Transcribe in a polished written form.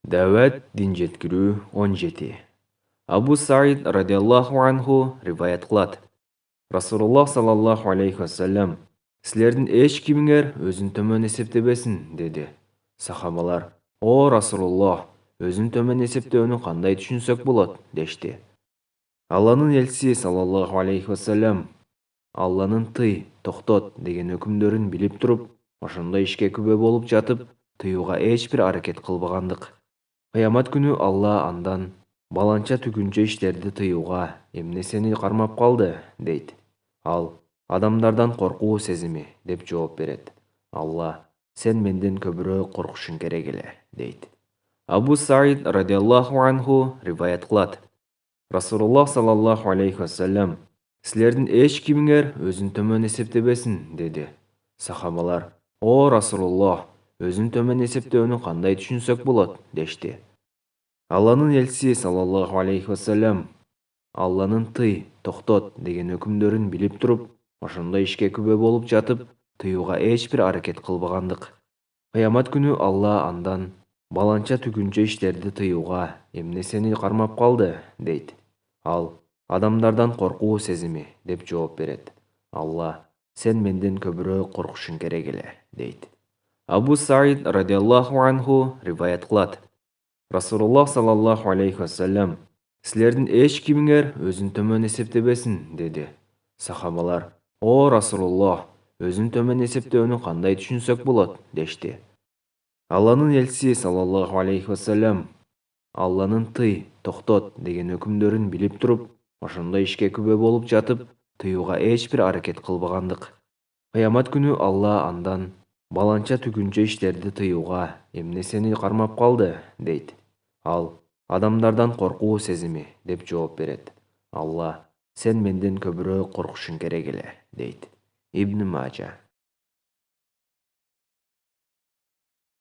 Дәвәт дин жеткирүү 17. Абу Саид радиаллаху анху риваят кылат. Расулуллах саллаллаху алейхи вассалам, силердин эч кимиңер өзүн төмөн эсептебесин, деди. Сахабалар, о Расулуллах, өзүн төмөн эсептөөнү кандай түшүнсөк болот, дешти. Алланын элчиси саллаллаху алейхи вассалам, Алланын тый, токтот деген өкүмдөрүн билип туруп, ошондой ишке күбө болуп жатып, тыюуга эч бир аракет кылбагандык. Кыямат күнү Алла андан баланча түгүнчө иштерди тыюуга эмнесени кармап калды, дейт. Ал адамдардан коркуу сезими деп жооп берет. Алла, сен менден көбүрөөк коркушуң керек эле, дейт. Абу Саид радиаллаху анху риваят кылат. Расулуллах саллаллаху алейхи вассалам, силердин эч кимиңер өзүн төмөн эсептебесин, деди. Сахабалар, о Расулуллах, өзүн төмөн эсептөөнү кандай түшүнсөк болот, дешти. Алланын элчиси саллаллаху алейхи вассалам, Алланын тый, токтот деген өкүмдөрүн билип туруп, ошондой ишке күбө болуп жатып, тыюуга эч бир аракет кылбагандык. Кыямат күнү Алла андан баланча түгүнчө иштерди тыюуга эмнесени кармап калды, дейт. Ал адамдардан коркуу сезими деп жооп берет. Алла, сен менден көбүрөөк коркушуң керек эле, дейт. Абу Саид радиаллаху анху риваят кылат. Расулуллах саллаллаху алейхи вассалам, силердин эч кимиңер өзүн төмөн эсептебесин, деди. Сахабалар, о Расулуллах, өзүн төмөн эсептөөнү кандай түшүнсөк болот, дешти. Алланын элчиси саллаллаху алейхи вассалам, Алланын тый, токтот деген өкүмдөрүн билип туруп, ошондой ишке күбө болуп жатып, тыюуга эч бир аракет кылбагандык. Кыямат күнү Алла андан баланча түгүнчө иштерди тыюуга эмнесени кармап калды, дейт. Ал адамдардан коркуу сезими деп жооп берет. Алла, сен менден көбүрөөк коркушуң керек эле, дейт. Ибн Мажа.